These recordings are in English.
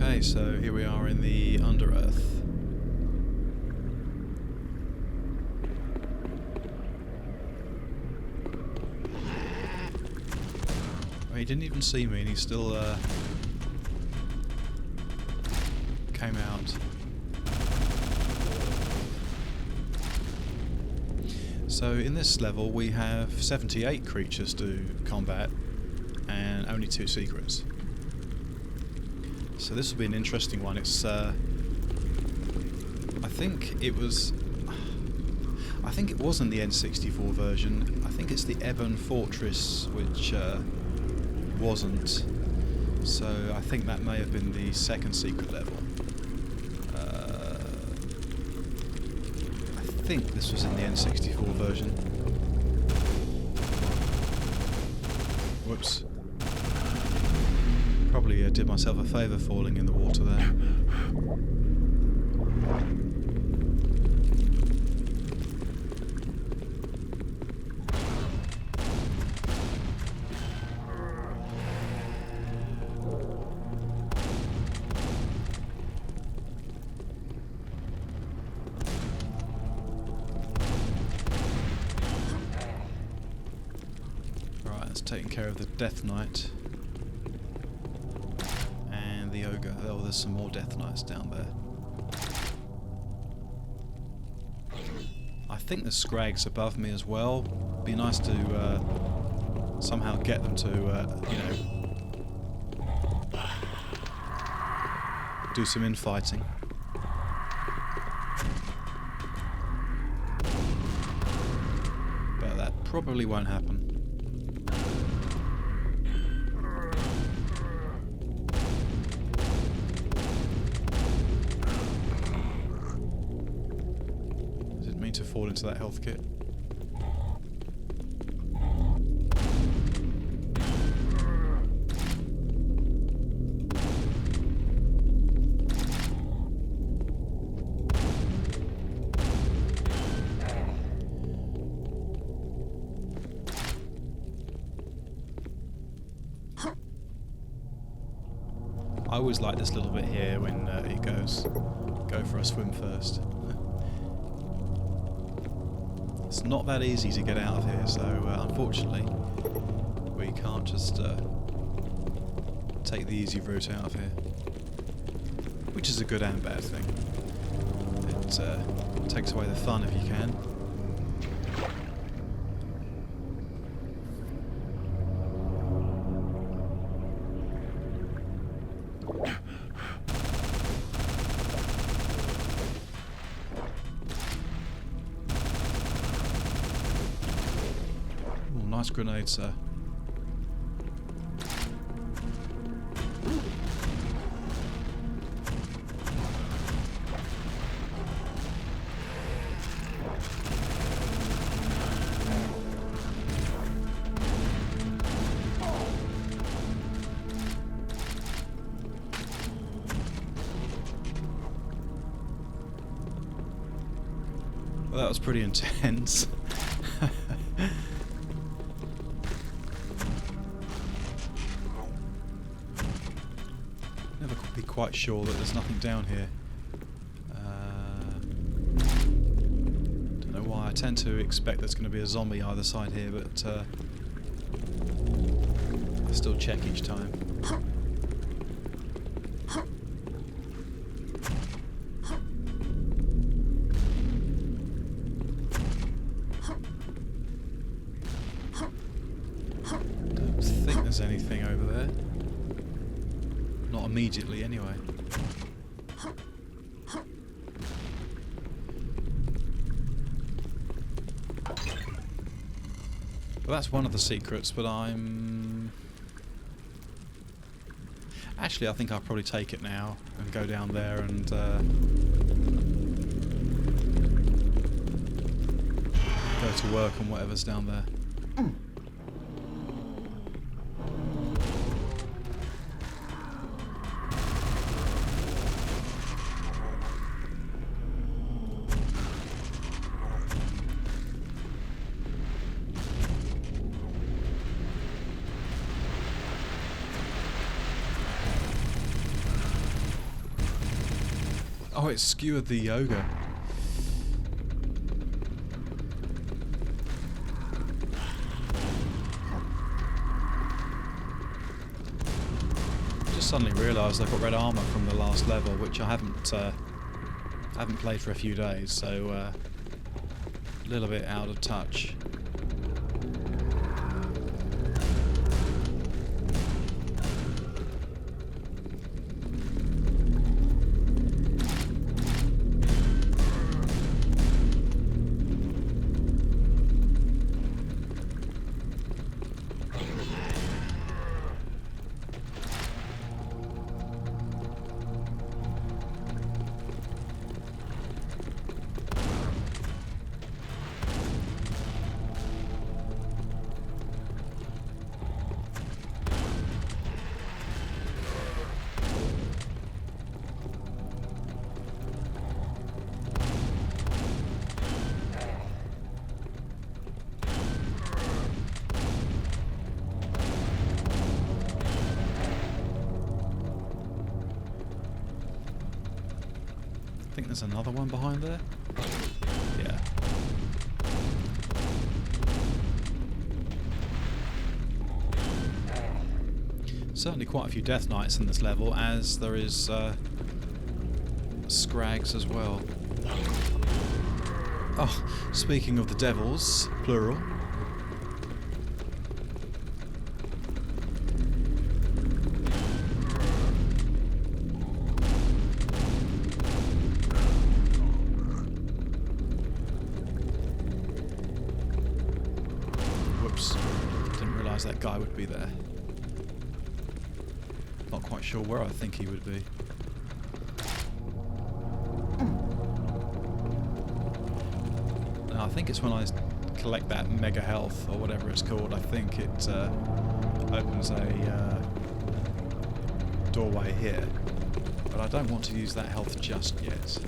Okay, so here we are in the Underearth. Well, he didn't even see me and he still came out. So in this level we have 78 creatures to combat and only 2 secrets. So this will be an interesting one. It's I think it wasn't the N64 version. I think it's the Ebon Fortress which wasn't. So I think that may have been the second secret level. I think this was in the N64 version. Whoops. Probably did myself a favour falling in the water there. Right, that's taking care of the Death Knight. The ogre. Oh, there's some more Death Knights down there. I think the Scrags above me as well. Be nice to somehow get them to, do some infighting. But that probably won't happen. To fall into that health kit. I always like this little bit here when it goes, go for a swim first. It's not that easy to get out of here, so unfortunately we can't just take the easy route out of here, which is a good and bad thing. It takes away the fun if you can. Nice grenade, sir. Well, that was pretty intense. Never be quite sure that there's nothing down here. Don't know why. I tend to expect there's going to be a zombie either side here, but I still check each time. Don't think there's anything over there. Not immediately, anyway. Well, that's one of the secrets, but actually, I think I'll probably take it now and go down there and go to work on whatever's down there. Oh, it skewered the ogre. Just suddenly realised I've got red armour from the last level, which I haven't played for a few days, so a little bit out of touch. I think there's another one behind there. Yeah. Certainly quite a few Death Knights in this level, as there is Scrags as well. Oh, speaking of the devils, plural. Didn't realise that guy would be there. Not quite sure where I think he would be. Now, I think it's when I collect that mega health, or whatever it's called, I think it opens a doorway here. But I don't want to use that health just yet.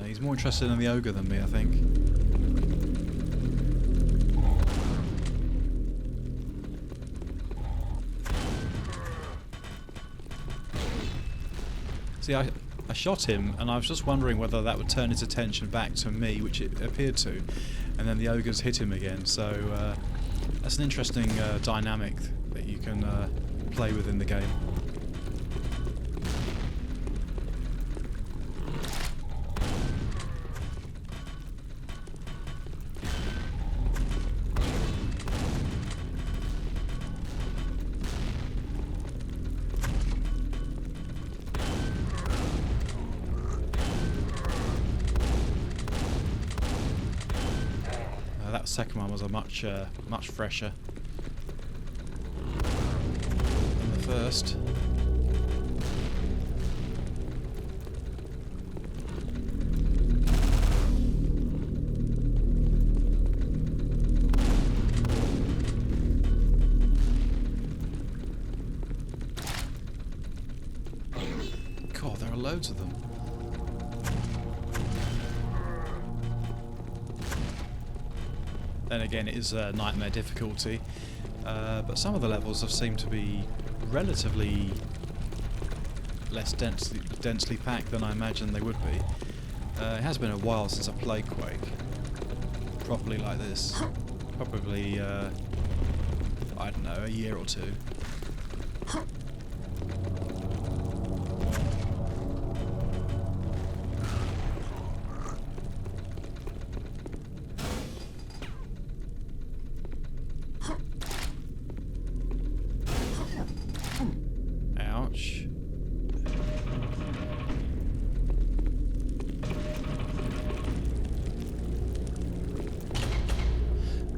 He's more interested in the ogre than me, I think. See, I shot him, and I was just wondering whether that would turn his attention back to me, which it appeared to, and then the ogres hit him again. So that's an interesting dynamic that you can play with in the game. That second one was a much fresher than the first. God, there are loads of them. Then again, it is nightmare difficulty, but some of the levels have seemed to be relatively less densely packed than I imagined they would be. It has been a while since I've played Quake properly like this. Probably, I don't know, a year or two. Ouch.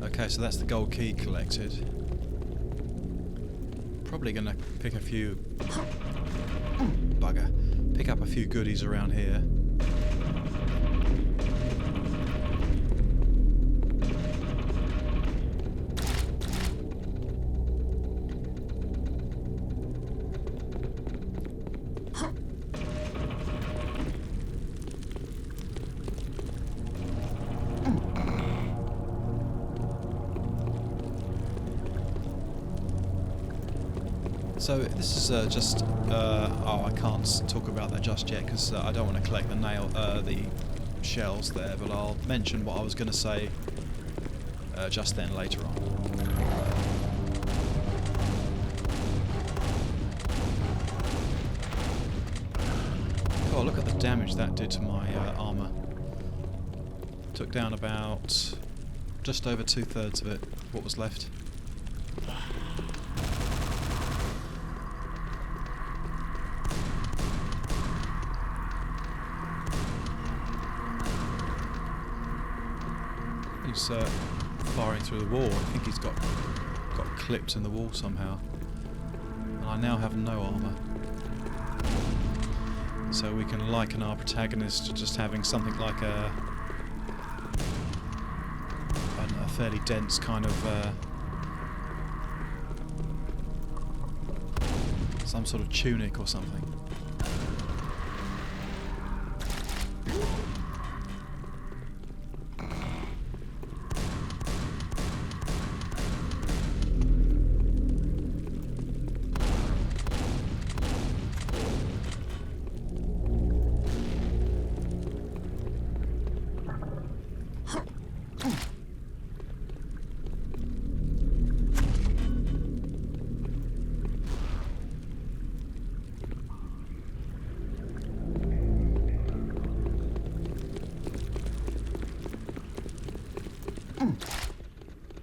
Okay, so that's the gold key collected. Probably gonna pick a few... bugger. Pick up a few goodies around here. So this is just oh, I can't talk about that just yet because I don't want to collect the shells there, but I'll mention what I was going to say just then later on. Oh, look at the damage that did to my armour. Took down about just over 2/3 of it, what was left. He's firing through the wall. I think he's got clipped in the wall somehow. And I now have no armour. So we can liken our protagonist to just having something like a fairly dense kind of some sort of tunic or something.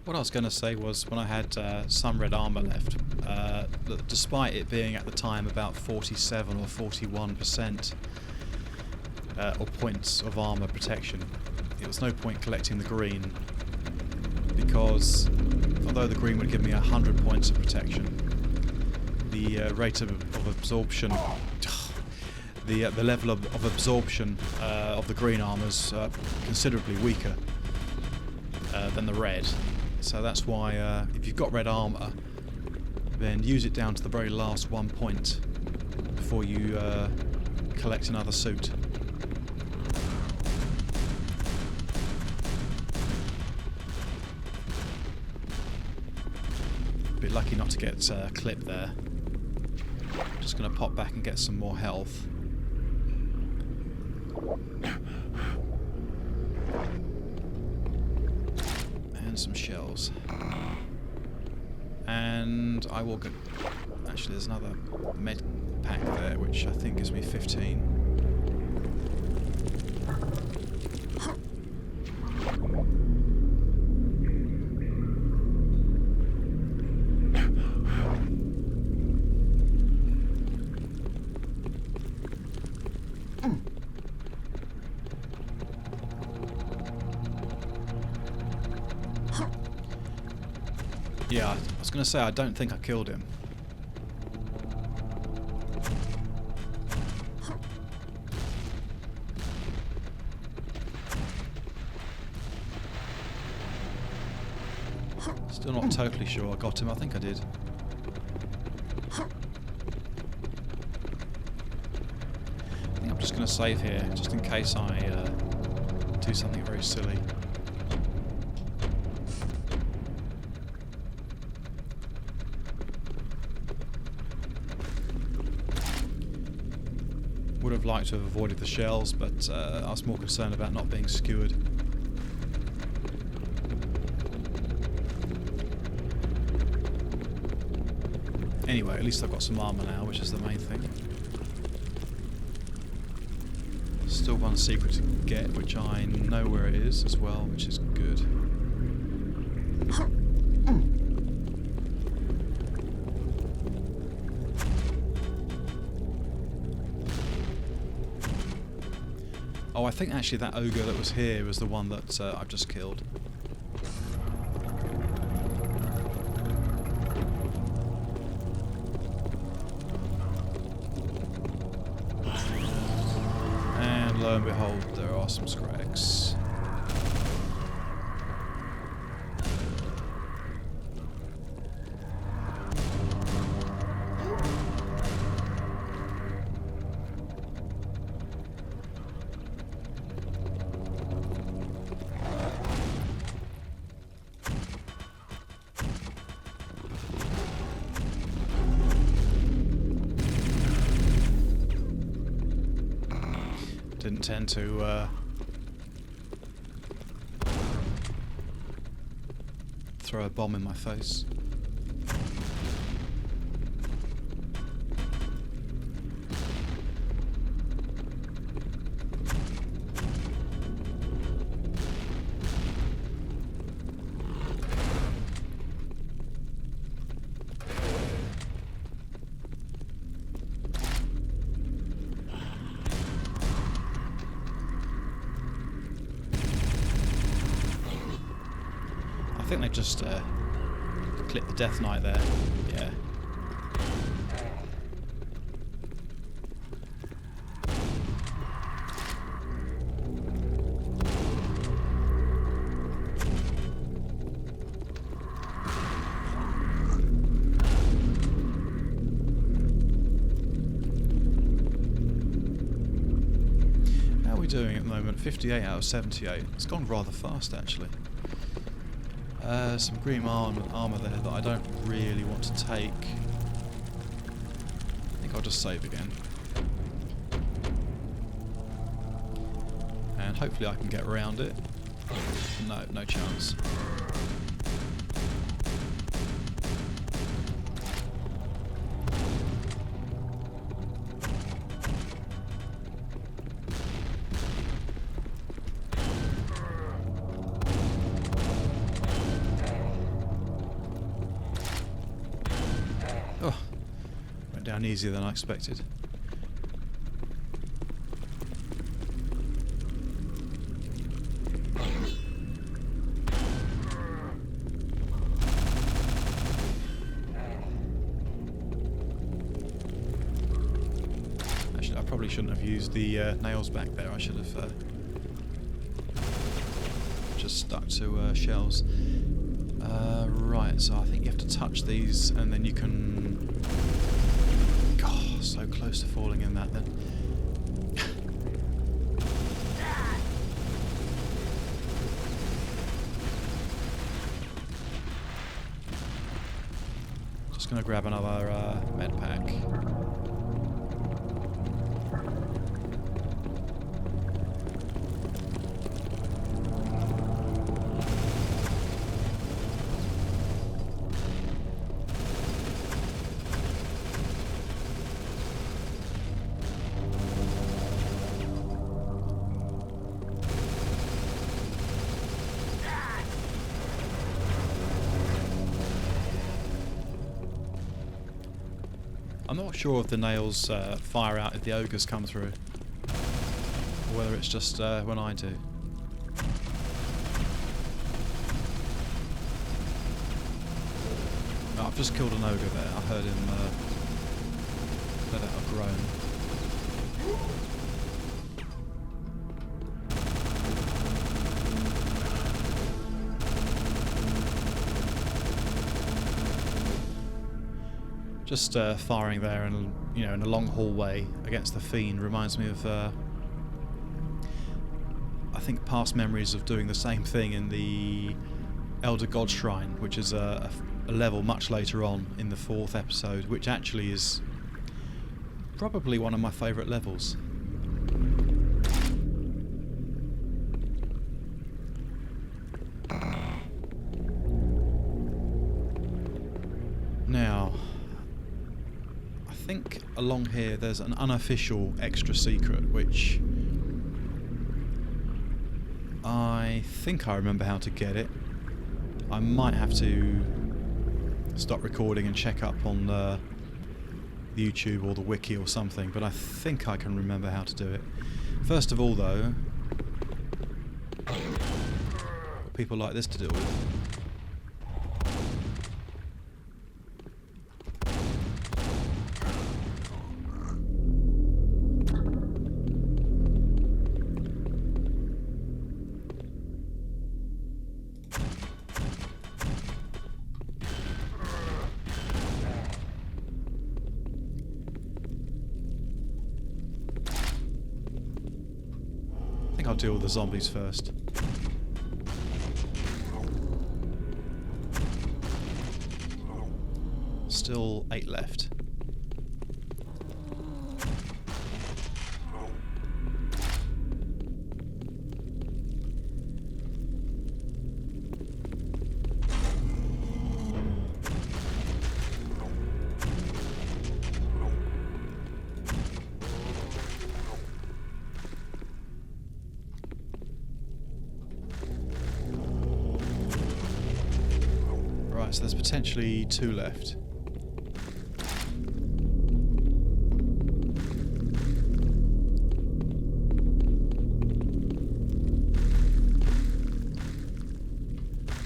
What I was going to say was when I had some red armour left, despite it being at the time about 47 or 41% or points of armour protection, it was no point collecting the green because although the green would give me 100 points of protection, the rate of absorption, the level of absorption of the green armour is considerably weaker than the red. So that's why if you've got red armour, then use it down to the very last 1 point before you collect another suit. Bit lucky not to get clipped there. Just going to pop back and get some more health. Some shells, and I will go. Actually, there's another med pack there, which I think gives me 15. Yeah, I was going to say I don't think I killed him. Still not totally sure I got him. I think I did. I think I'm just going to save here, just in case I do something very silly. Would have liked to have avoided the shells, but I was more concerned about not being skewered. Anyway, at least I've got some armour now, which is the main thing. Still one secret to get, which I know where it is as well, which is good. Oh, I think actually that ogre that was here was the one that I've just killed. And lo and behold, there are some scrags. intend to throw a bomb in my face. I think they just clipped the Death Knight there. Yeah. How are we doing at the moment? 58 out of 78. It's gone rather fast, actually. Some green armour there that I don't really want to take. I think I'll just save again. And hopefully I can get around it. No, no chance. Oh, went down easier than I expected. Actually, I probably shouldn't have used the nails back there. I should have just stuck to shells. Right, so I think you have to touch these and then you can... God, so close to falling in that then. Just gonna grab another med pack. I'm not sure if the nails fire out if the ogres come through, or whether it's just when I do. Oh, I've just killed an ogre there. I heard him let out a groan. Just firing there, and in a long hallway against the fiend reminds me of, I think, past memories of doing the same thing in the Elder God Shrine, which is a level much later on in the 4th episode, which actually is probably one of my favourite levels. Now, I think along here there's an unofficial extra secret, which I think I remember how to get it. I might have to stop recording and check up on the YouTube or the wiki or something, but I think I can remember how to do it. First of all though, got people like this to deal with. I'll deal with the zombies first. Still 8 left. Right, so there's potentially 2 left.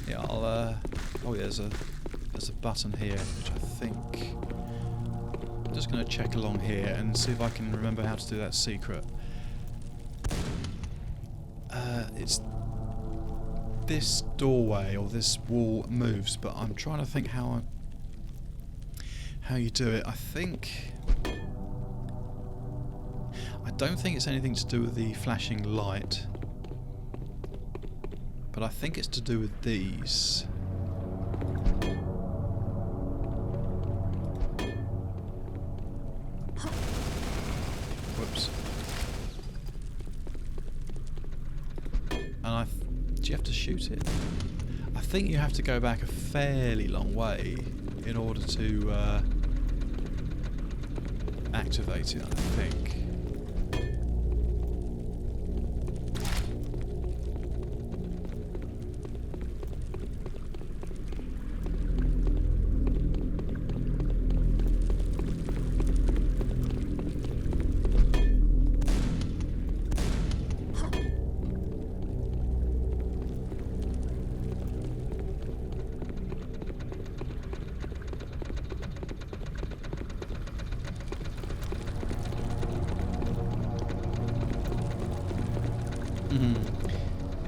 Yeah, I'll oh yeah, there's a button here which I think I'm just going to check along here and see if I can remember how to do that secret. It's this doorway or this wall moves, but I'm trying to think how you do it. I don't think it's anything to do with the flashing light, but I think it's to do with these. Whoops. And do you have to shoot it? I think you have to go back a fairly long way in order to activate it, I think.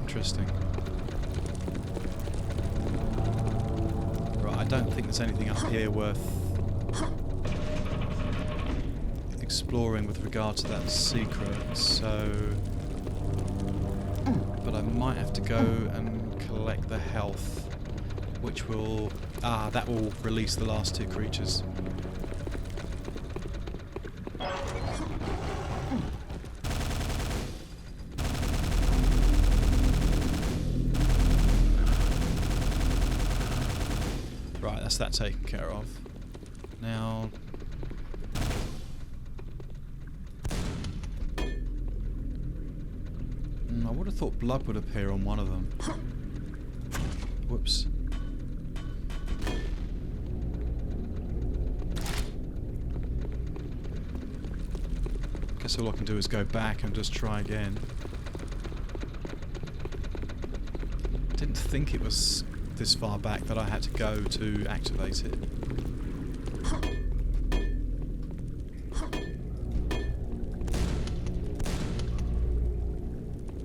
Interesting. Right, I don't think there's anything up here worth exploring with regard to that secret, so... But I might have to go and collect the health, which will... that will release the last 2 creatures. Right, that's that taken care of. Now... I would have thought blood would appear on one of them. Whoops. Guess all I can do is go back and just try again. Didn't think it was this far back that I had to go to activate it.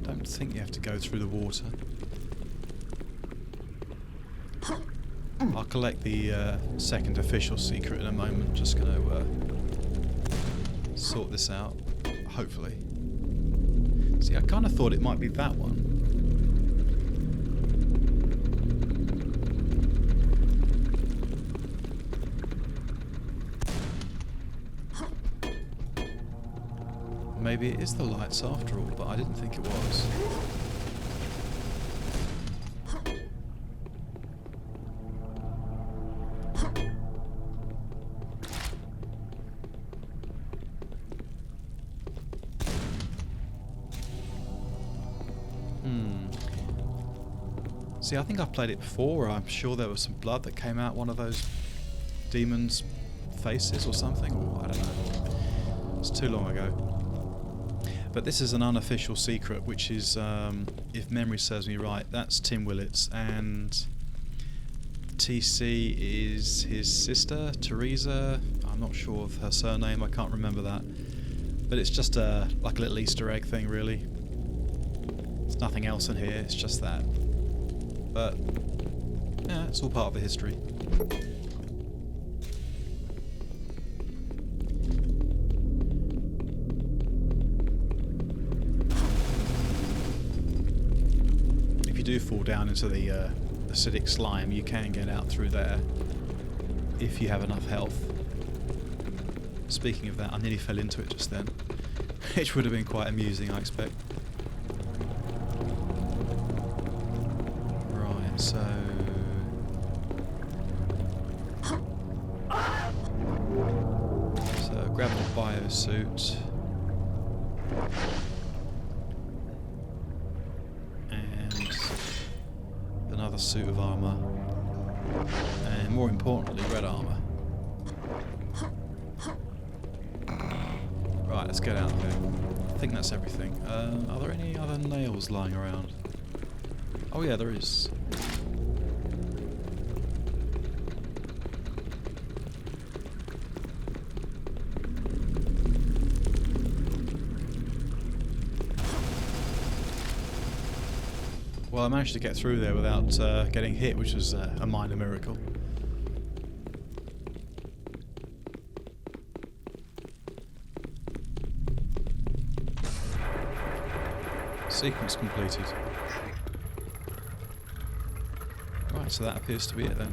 Don't think you have to go through the water. I'll collect the second official secret in a moment. Just going to sort this out, hopefully. See, I kind of thought it might be that one. Maybe it is the lights after all, but I didn't think it was. See, I think I've played it before, where I'm sure there was some blood that came out one of those demons' faces or something, or I don't know. It's too long ago. But this is an unofficial secret, which is, if memory serves me right, that's Tim Willett's, and TC is his sister, Teresa. I'm not sure of her surname, I can't remember that. But it's just like a little Easter egg thing, really. There's nothing else in here, it's just that. But, yeah, it's all part of the history. If you do fall down into the acidic slime, you can get out through there if you have enough health. Speaking of that, I nearly fell into it just then, which would have been quite amusing, I expect. Right, so... grab the biosuit. And another suit of armour. And more importantly, red armour. Right, let's get out of here. I think that's everything. Are there any other nails lying around? Oh yeah, there is. Well, I managed to get through there without getting hit, which was a minor miracle. Sequence completed. Right, so that appears to be it then.